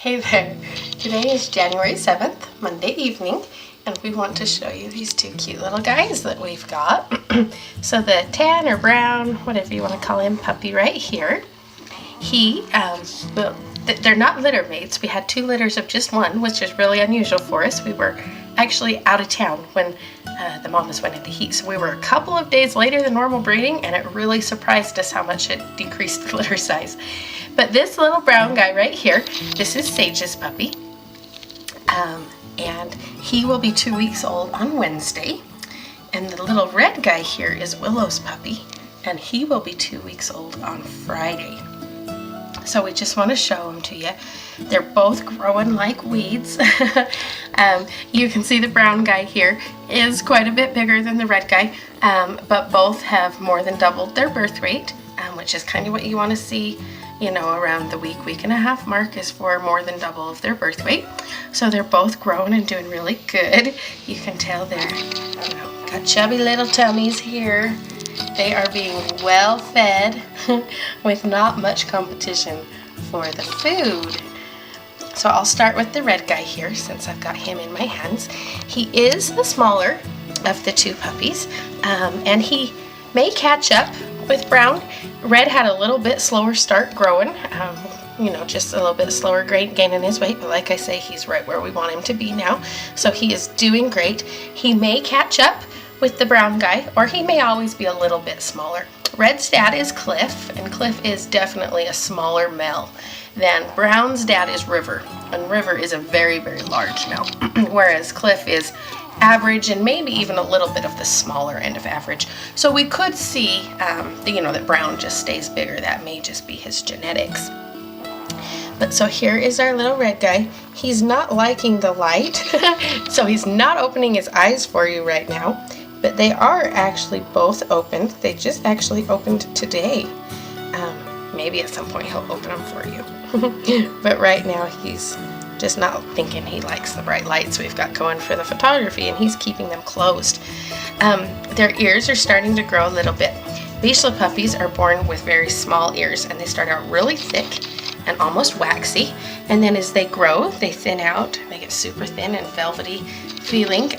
Hey there, today is January 7th, Monday evening, and we want to show you these two cute little guys that we've got. So the tan or brown, whatever you want to call him, puppy right here, they're not litter mates. We had 2 litters of just one, which is really unusual for us. We were actually out of town when the mamas went into heat, so we were a couple of days later than normal breeding, and it really surprised us how much it decreased the litter size. But this little brown guy right here, this is Sage's puppy, and he will be 2 weeks old on Wednesday. And the little red guy here is Willow's puppy, and he will be 2 weeks old on Friday. So we just want to show them to you. They're both growing like weeds. You can see the brown guy here is quite a bit bigger than the red guy, but both have more than doubled their birth rate, which is kind of what you want to see, you know, around the week and a half mark is for more than double of their birth weight. So they're both growing and doing really good. You can tell they're, you know, got chubby little tummies here. They are being well fed with not much competition for the food. So I'll start with the red guy here since I've got him in my hands. He is the smaller of the 2 puppies, and he may catch up with brown. Red had a little bit slower start growing, you know, just a little bit slower gaining his weight, but like I say, he's right where we want him to be now. So he is doing great. He may catch up with the brown guy, or he may always be a little bit smaller. Red's dad is Cliff, and Cliff is definitely a smaller male than Brown's dad is River, and River is a very, very large male, whereas Cliff is average and maybe even a little bit of the smaller end of average. So we could see, you know, that Brown just stays bigger. That may just be his genetics. But so here is our little red guy. He's not liking the light, so he's not opening his eyes for you right now. But they are actually both opened. They just actually opened today. Maybe at some point he'll open them for you. But right now he's just not thinking he likes the bright lights we've got going for the photography, and he's keeping them closed. Their ears are starting to grow a little bit. Vizsla puppies are born with very small ears, and they start out really thick and almost waxy, and then as they grow, they thin out. They get super thin and velvety feeling,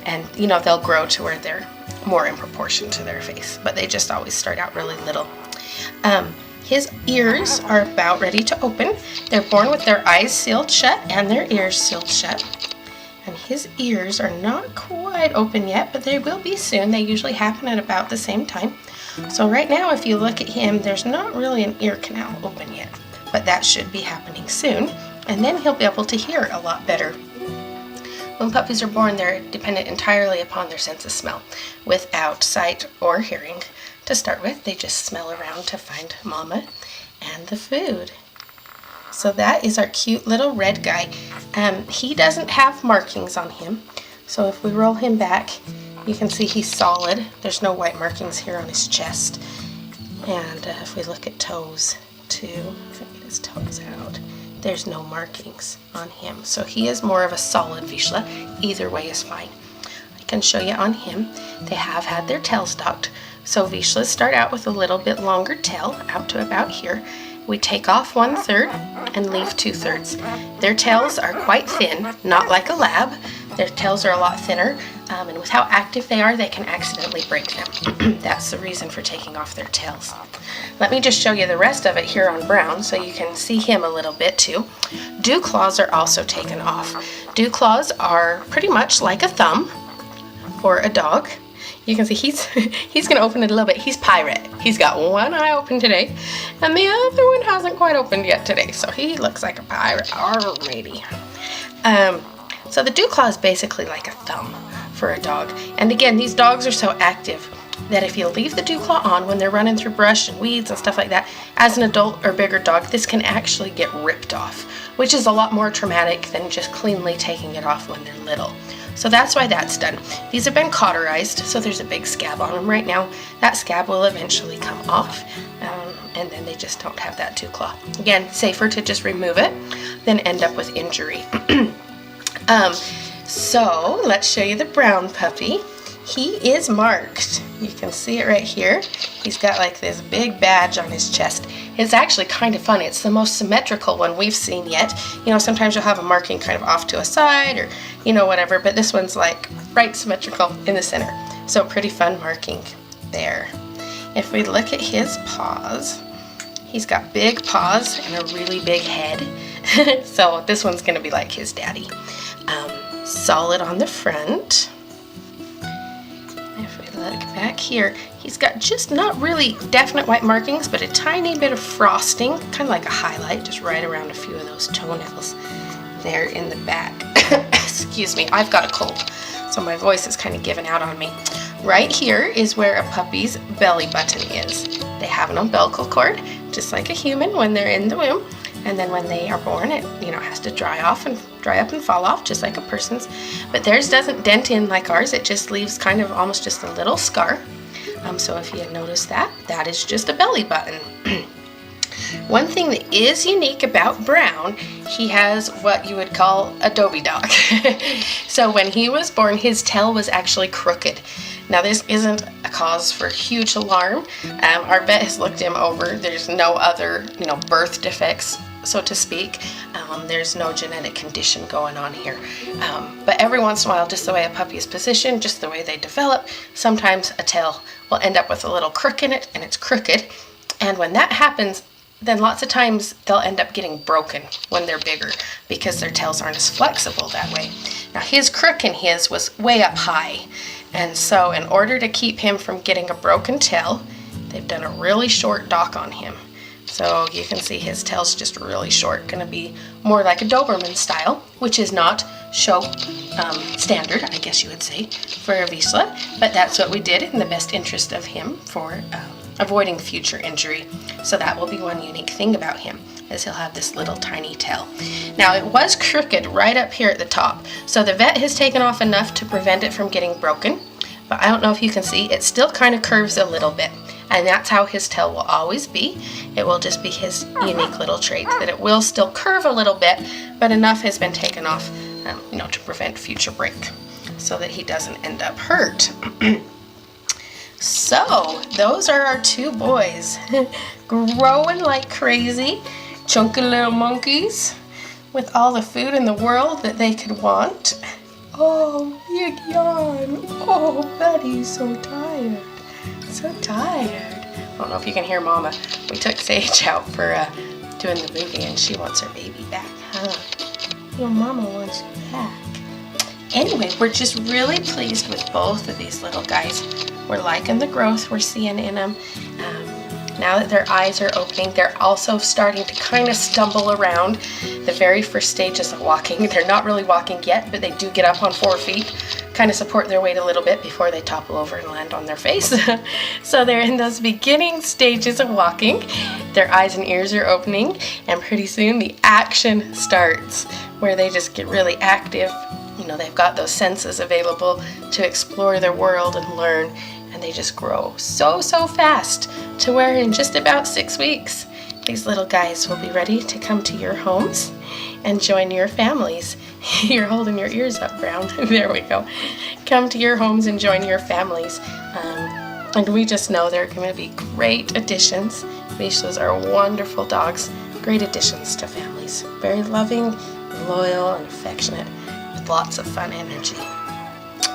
and you know, they'll grow to where they're more in proportion to their face, but they just always start out really little. His ears are about ready to open. They're born with their eyes sealed shut and their ears sealed shut. And his ears are not quite open yet, but they will be soon. They usually happen at about the same time. So right now, if you look at him, there's not really an ear canal open yet, but that should be happening soon. And then he'll be able to hear a lot better. When puppies are born, they're dependent entirely upon their sense of smell, without sight or hearing. To start with, they just smell around to find mama and the food. So that is our cute little red guy. He doesn't have markings on him, so if we roll him back, you can see he's solid. There's no white markings here on his chest. And if we look at toes too, if I get his toes out, there's no markings on him. So he is more of a solid Vizsla. Either way is fine. I can show you on him. They have had their tails docked. So Vizslas start out with a little bit longer tail, out to about here. We take off 1/3 and leave 2/3. Their tails are quite thin, not like a lab. Their tails are a lot thinner, and with how active they are, they can accidentally break them. That's the reason for taking off their tails. Let me just show you the rest of it here on Brown so you can see him a little bit too. Dew claws are also taken off. Dew claws are pretty much like a thumb for a dog. You can see he's going to open it a little bit. He's pirate. He's got one eye open today, and the other one hasn't quite opened yet today, so he looks like a pirate already. So the dew claw is basically like a thumb for a dog. And again, these dogs are so active that if you leave the dew claw on when they're running through brush and weeds and stuff like that, as an adult or bigger dog, this can actually get ripped off, which is a lot more traumatic than just cleanly taking it off when they're little. So that's why that's done. These have been cauterized, so there's a big scab on them right now. That scab will eventually come off, and then they just don't have that dew claw. Again, safer to just remove it than end up with injury. So let's show you the brown puppy. he is marked. You can see it right here. He's got like this big badge on his chest. It's actually kind of funny. It's the most symmetrical one we've seen yet. You know, sometimes you'll have a marking kind of off to a side or, you know, whatever, but this one's like right symmetrical in the center. So pretty fun marking there. If we look at his paws, he's got big paws and a really big head. So this one's gonna be like his daddy. Solid on the front. If we look back here, he's got just not really definite white markings, but a tiny bit of frosting, kind of like a highlight, just right around a few of those toenails there in the back. Excuse me, I've got a cold, so my voice is kind of giving out on me. Right here is where a puppy's belly button is. They have an umbilical cord, just like a human when they're in the womb. And then when they are born, it, you know, has to dry up and fall off, just like a person's. But theirs doesn't dent in like ours. It just leaves kind of almost just a little scar. So if you had noticed that, that is just a belly button. One thing that is unique about Brown, he has what you would call a Dobie dog. So when he was born, his tail was actually crooked. Now this isn't a cause for huge alarm. Our vet has looked him over. There's no other, you know, birth defects, so to speak. There's no genetic condition going on here. But every once in a while, just the way a puppy is positioned, just the way they develop, sometimes a tail will end up with a little crook in it, and it's crooked. And when that happens, then lots of times they'll end up getting broken when they're bigger because their tails aren't as flexible that way. Now his crook in his was way up high. And so in order to keep him from getting a broken tail, they've done a really short dock on him. So you can see his tail's just really short, gonna be more like a Doberman style, which is not show standard, I guess you would say, for a Vizsla, but that's what we did in the best interest of him for avoiding future injury. So that will be one unique thing about him, is he'll have this little tiny tail. Now it was crooked right up here at the top, so the vet has taken off enough to prevent it from getting broken, but I don't know if you can see, it still kind of curves a little bit. And that's how his tail will always be. It will just be his unique little trait, that it will still curve a little bit, but enough has been taken off, you know, to prevent future break, so that he doesn't end up hurt. So those are our two boys, growing like crazy, chunky little monkeys, with all the food in the world that they could want. Oh, big yawn. Oh, buddy's so tired. So tired. I don't know if you can hear Mama. We took Sage out for doing the movie, and she wants her baby back, huh? Your Mama wants you back. Anyway, we're just really pleased with both of these little guys. We're liking the growth we're seeing in them. Now that their eyes are opening, they're also starting to kind of stumble around the very first stages of walking. They're not really walking yet, but they do get up on 4 feet, kind of support their weight a little bit before they topple over and land on their face. So they're in those beginning stages of walking. Their eyes and ears are opening, and pretty soon the action starts, where they just get really active. You know, they've got those senses available to explore their world and learn, and they just grow so fast to where in just about 6 weeks, these little guys will be ready to come to your homes and join your families. You're holding your ears up, Brown. There we go. Come to your homes and join your families. And we just know they're going to be great additions. Vizslas are wonderful dogs, great additions to families. Very loving, loyal, and affectionate, with lots of fun energy.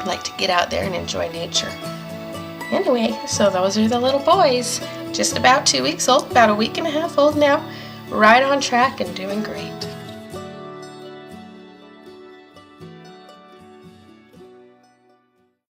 Like to get out there and enjoy nature. Anyway, so those are the little boys. Just about 2 weeks old, about a week and a half old now. Right on track and doing great.